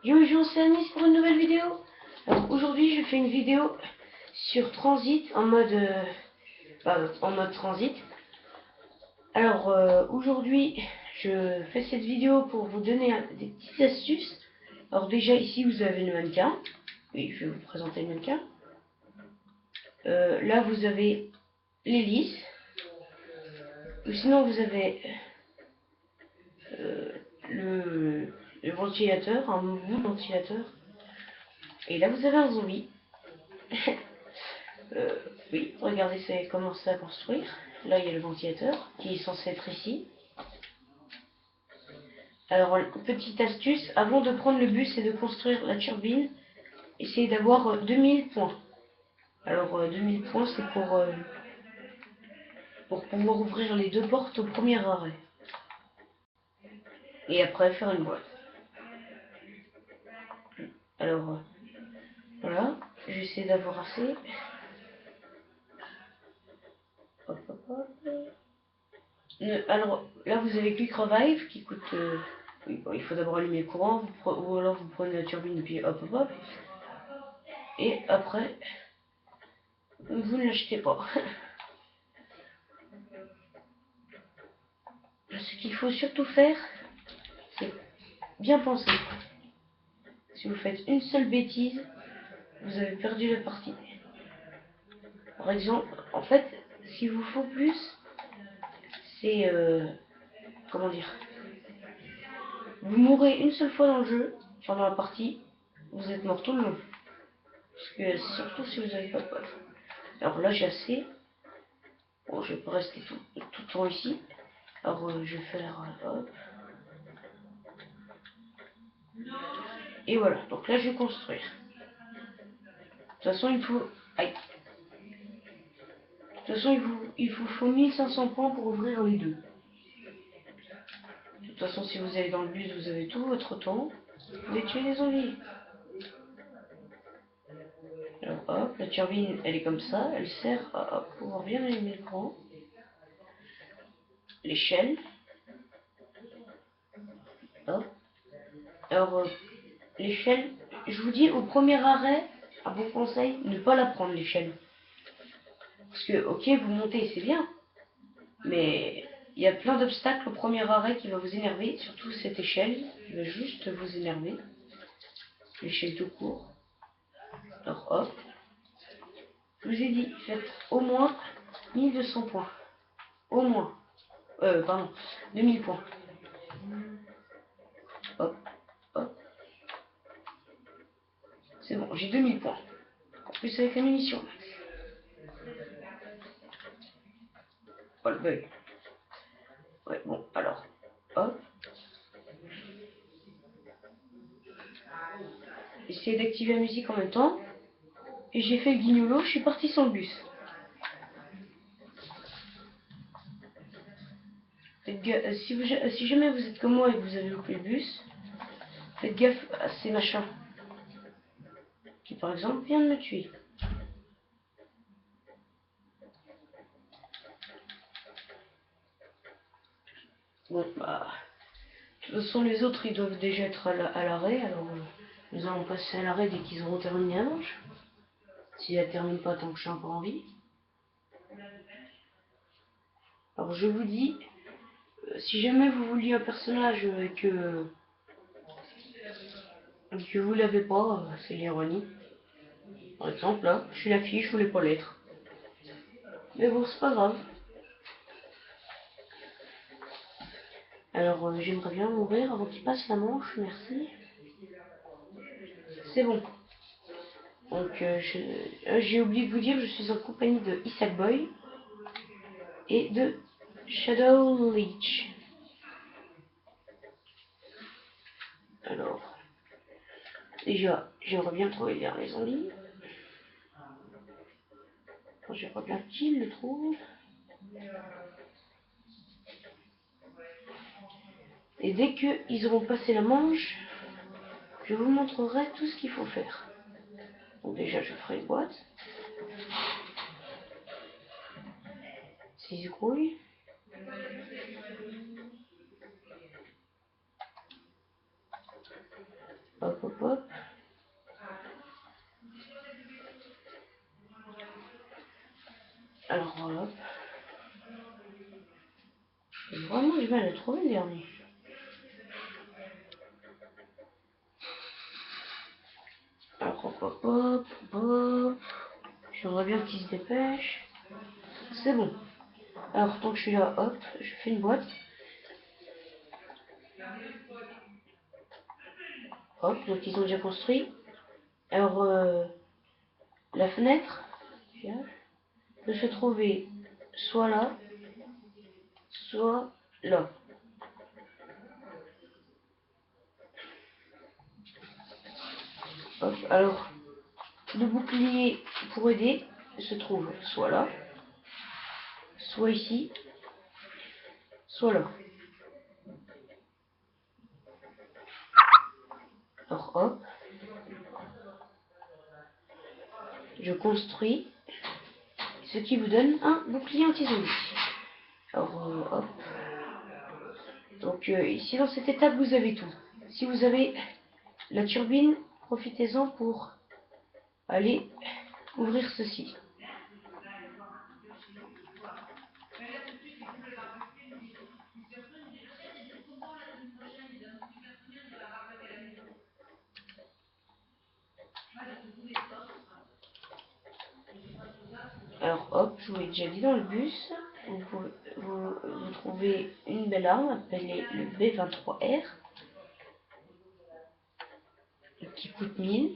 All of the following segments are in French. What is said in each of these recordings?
Yo, c'est Anis pour une nouvelle vidéo. Alors aujourd'hui je fais une vidéo sur Transit en mode transit. Alors aujourd'hui je fais cette vidéo pour vous donner des petites astuces. Alors déjà ici vous avez le mannequin. Oui, je vais vous présenter le mannequin. Là vous avez l'hélice. Ou sinon vous avez le ventilateur, un bout de ventilateur. Et là vous avez un zombie. Oui, regardez, c'est commencé à construire. Là, il y a le ventilateur qui est censé être ici. Alors, petite astuce, avant de prendre le bus et de construire la turbine, essayez d'avoir 2000 points. Alors, 2000 points, c'est pour pouvoir ouvrir les deux portes au premier arrêt. Et après, faire une boîte. Alors, voilà, j'essaie d'avoir assez. Hop, hop, hop. Alors, là, vous avez Quick Revive qui coûte... oui, bon, il faut d'abord allumer le courant, ou alors vous prenez la turbine et puis hop, hop, hop. Et après, vous ne l'achetez pas. Ce qu'il faut surtout faire, c'est bien penser. Si vous faites une seule bêtise, vous avez perdu la partie. Par exemple, en fait, ce qu'il vous faut plus, c'est... comment dire, vous mourrez une seule fois dans le jeu, pendant la partie, vous êtes mort tout le long. Parce que surtout si vous n'avez pas de pote. Alors là, j'ai assez. Bon, je vais pas rester tout le temps ici. Alors, je vais faire... hop. Et voilà, donc là, je vais construire. De toute façon, il faut... Aïe. De toute façon, il vous faut 1500 points pour ouvrir les deux. De toute façon, si vous allez dans le bus, vous avez tout votre temps. Vous pouvez tuer les zombies. Alors hop, la turbine, elle est comme ça. Elle sert à pouvoir bien allumer le courant. L'échelle. Hop. Alors, l'échelle, je vous dis, au premier arrêt, un bon conseil, ne pas la prendre, l'échelle. Parce que, ok, vous montez, c'est bien. Mais il y a plein d'obstacles au premier arrêt qui va vous énerver. Surtout cette échelle qui va juste vous énerver. L'échelle tout court. Alors hop. Je vous ai dit, faites au moins 1200 points. Au moins. Pardon. 2000 points. Hop. Hop. C'est bon, j'ai 2000 points. En plus avec la munition. Oh le bug. Ouais, bon, alors. Hop. J'essaie d'activer la musique en même temps. Et j'ai fait le guignolo, je suis parti sans le bus. Si jamais vous êtes comme moi et que vous avez loupé le bus, faites gaffe à ces machins. Qui par exemple viennent de me tuer. Bon, bah... De toute façon, les autres, ils doivent déjà être à l'arrêt. Alors, nous allons passer à l'arrêt dès qu'ils auront terminé la manche. Si elle termine pas tant que je suis encore en vie. Alors, je vous dis, si jamais vous vouliez un personnage que vous l'avez pas, c'est l'ironie. Par exemple, là, je suis la fille, je voulais pas l'être. Mais bon, c'est pas grave. Alors, j'aimerais bien mourir avant qu'il passe la manche, merci. C'est bon. Donc, j'ai oublié de vous dire, je suis en compagnie de Isaac Boy et de Shadow Leech. Alors, déjà, j'aimerais bien trouver le dernier zombie. J'aimerais bien qu'il le trouve. Et dès qu'ils auront passé la manche, je vous montrerai tout ce qu'il faut faire. Donc déjà, je ferai une boîte. 6 grouilles. Hop, hop, hop. Alors voilà. J'ai vraiment du mal à trouver le dernier. Alors hop, hop, hop, hop. J'aimerais bien qu'il se dépêche. C'est bon. Alors tant que je suis là, hop, je fais une boîte. Hop, donc ils ont déjà construit. Alors la fenêtre peut se trouver soit là, soit là. Hop, alors le bouclier pour aider se trouve soit là, soit ici, soit là. Alors hop, je construis, ce qui vous donne un bouclier anti-zombie. Alors hop, donc ici dans cette étape vous avez tout. Si vous avez la turbine, profitez-en pour aller ouvrir ceci. Alors hop, je vous l'ai déjà dit dans le bus, vous trouvez une belle arme appelée le B23R qui coûte 1000.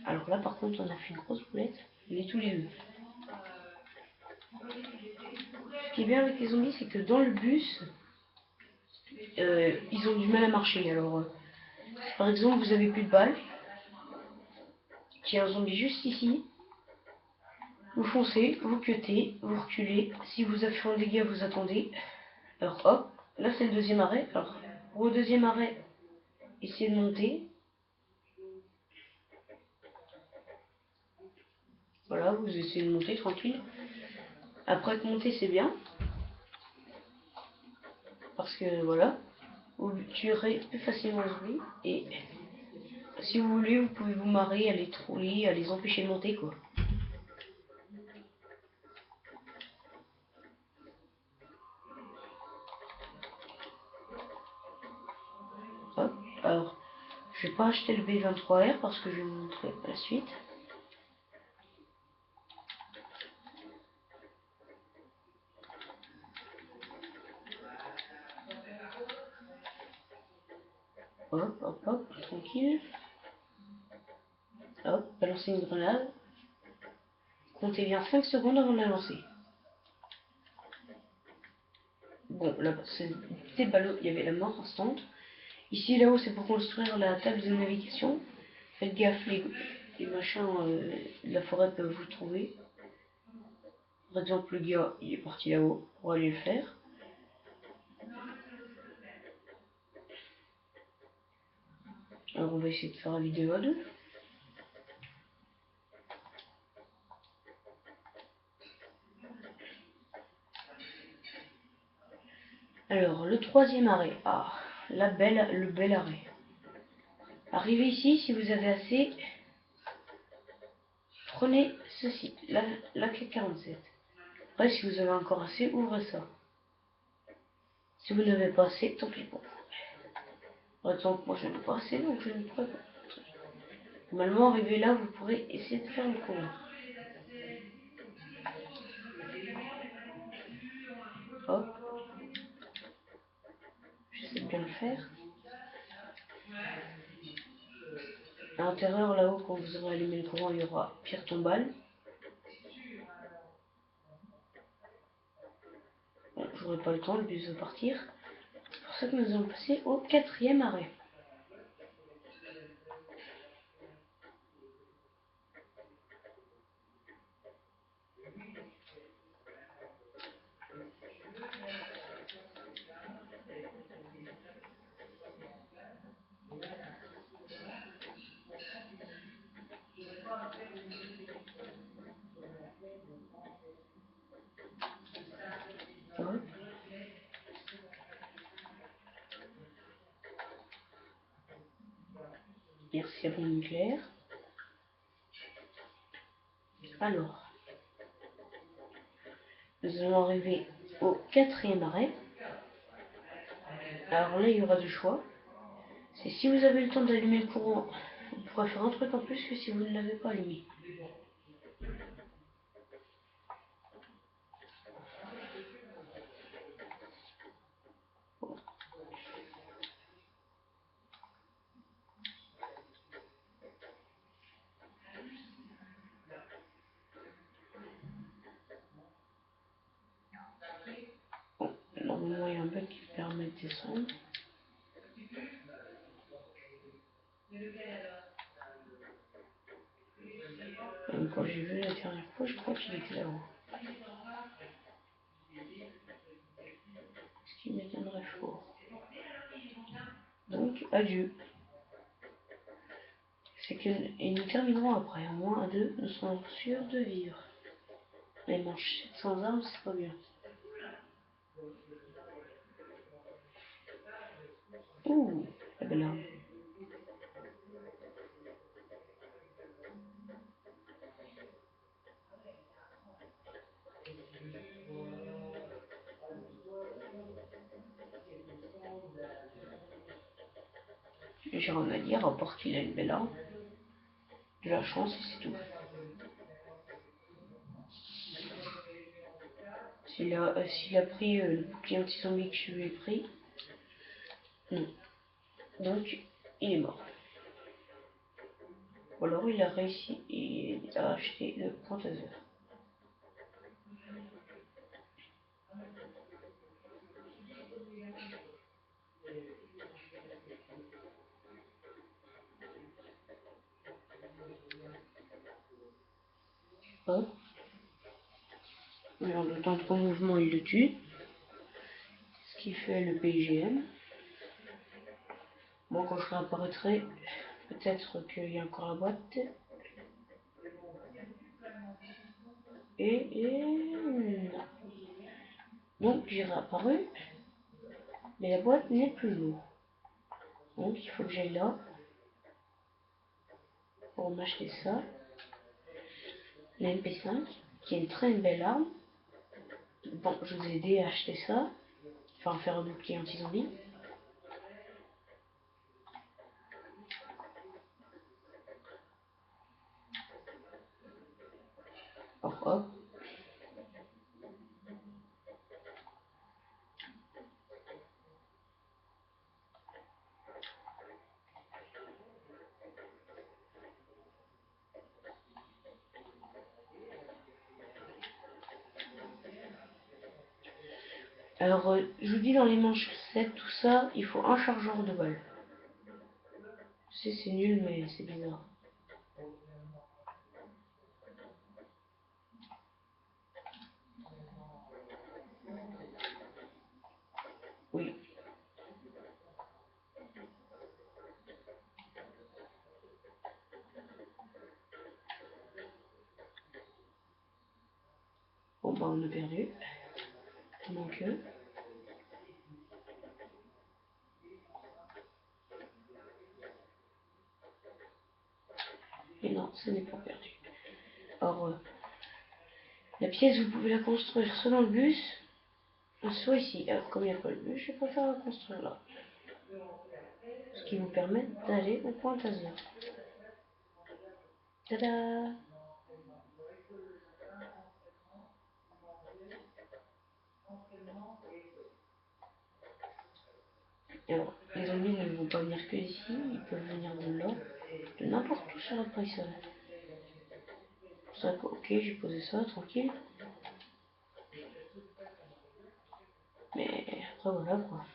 Alors là par contre on a fait une grosse boulette, mais tous les deux. Ce qui est bien avec les zombies c'est que dans le bus, ils ont du mal à marcher. Alors par exemple vous avez plus de balles, qu'il y a un zombie juste ici, vous foncez, vous cuttez, vous reculez, si vous avez fait un dégât vous attendez. Alors hop, là c'est le deuxième arrêt. Alors au deuxième arrêt, essayez de monter. Voilà, vous essayez de monter tranquille. Après de monter c'est bien. Parce que voilà, vous tuerez plus facilement les zombies. Et si vous voulez, vous pouvez vous marrer à les trouver, à les empêcher de monter quoi. Hop, alors je vais pas acheter le B23R parce que je vais vous montrer la suite. Hop, hop, hop, tranquille. Hop, balancer une grenade. Comptez bien 5 secondes avant de la lancer. Bon, là, c'était ballot, il y avait la mort instante. Ici, là-haut, c'est pour construire la table de navigation. Faites gaffe, les machins de la forêt peuvent vous trouver. Par exemple, le gars, il est parti là-haut pour aller le faire. Alors, on va essayer de faire la vidéo à deux. Alors, le troisième arrêt. Ah, le bel arrêt. Arrivez ici, si vous avez assez, prenez ceci, la clé 47. Après, si vous avez encore assez, ouvrez ça. Si vous n'avez pas assez, tant pis pour vous. Par exemple, moi je n'ai pas assez, donc je ne pourrais pas. Normalement, arrivé là, vous pourrez essayer de faire le courant. Hop. J'essaie de bien le faire. À l'intérieur, là-haut, quand vous aurez allumé le courant, il y aura pierre tombale. Bon, j'aurai pas le temps, le bus va partir. C'est pour ça que nous allons passer au quatrième arrêt. Hop. Merci à bombe nucléaire. Alors, nous allons arriver au 4e arrêt. Alors là, il y aura deux choix. C'est si vous avez le temps d'allumer le courant, vous pourrez faire un truc en plus que si vous ne l'avez pas allumé. Bon, normalement, il y a un bug qui permet de descendre. Quand j'ai vu la dernière fois, je crois qu'il était là-haut. Ce qui m'étonnerait fort. Donc, adieu. C'est que et nous terminerons après. Au moins à deux, nous serons sûrs de vivre. Les manches sans armes, c'est pas bien. Ouh, la belle arme. J'ai rien à dire, à part qu'il a une belle arme. De la chance et c'est tout. S'il a pris le bouclier anti-zombie que je lui ai pris, non. Donc, il est mort. Ou alors il a réussi à acheter le pointateur. Hop. Et en le temps de ton mouvement, il le tue. Ce qui fait le PGM. Moi, quand je réapparaîtrai, peut-être qu'il y a encore la boîte. Et non. Donc j'ai réapparu, mais la boîte n'est plus lourde. Donc il faut que j'aille là pour m'acheter ça. La MP5, qui est une très belle arme. Bon, je vous ai aidé à acheter ça. Enfin, faire un bouclier anti-zombie. Hop, hop. Alors, je vous dis dans les manches 7, tout ça, il faut un chargeur de balles. Je sais, c'est nul, mais c'est bizarre. Oui. Bon, bah, on a perdu. Donc, et non, ce n'est pas perdu. Alors, la pièce, vous pouvez la construire soit dans le bus, soit ici. Alors, comme il n'y a pas le bus, je préfère la construire là. Ce qui vous permet d'aller au point Tasia. Tada! Alors, les zombies ne vont pas venir que ici, ils peuvent venir de là, de n'importe où sur la prison. Ça, ok, j'ai posé ça, tranquille. Mais après, voilà quoi.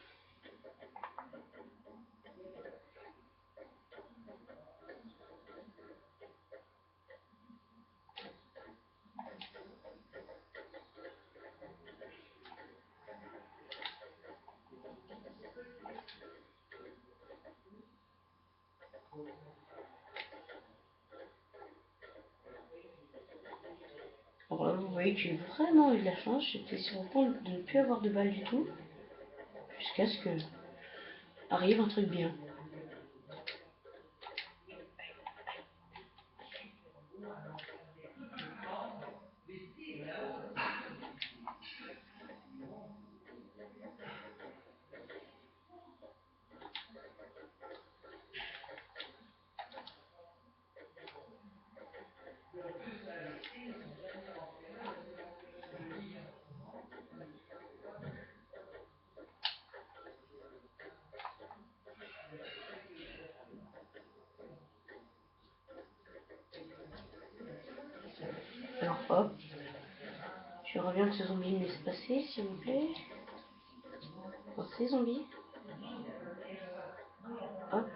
Alors là, vous voyez que j'ai vraiment eu de la chance, j'étais sur le point de ne plus avoir de balles du tout, jusqu'à ce que arrive un truc bien. Hop. J'aimerais bien que ce zombie me laisse passer, s'il vous plaît. Pensez, zombie. Hop.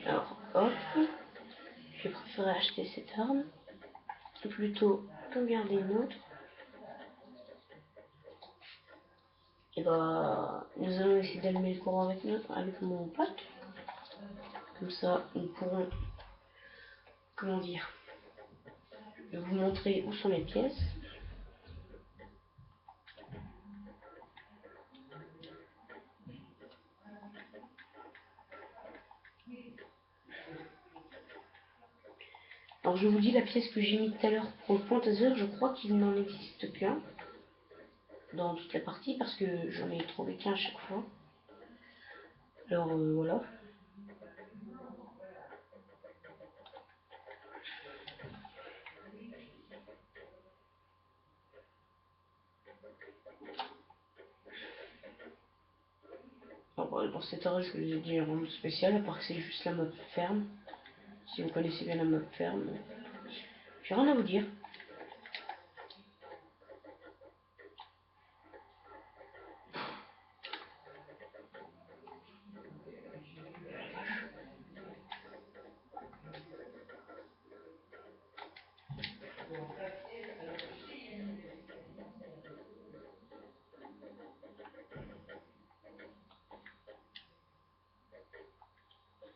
Alors, hop. Je préférerais acheter cette arme. Plutôt qu'en garder une autre. Et bah, nous allons essayer d'allumer le courant avec mon pote. Comme ça, nous pourrons, comment dire, vous montrer où sont les pièces. Alors je vous dis la pièce que j'ai mis tout à l'heure pour le pointeur, je crois qu'il n'en existe qu'un dans toute la partie parce que j'en ai trouvé qu'un à chaque fois. Alors voilà. Alors, dans cette heure, je vous ai dit un rôle spécial, à part que c'est juste la map ferme. Si vous connaissez bien la map ferme, j'ai rien à vous dire.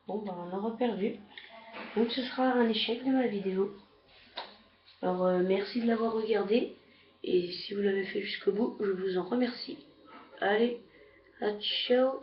Bon bah on aura perdu. Donc ce sera un échec de ma vidéo. Alors merci de l'avoir regardé. Et si vous l'avez fait jusqu'au bout, je vous en remercie. Allez, à ciao.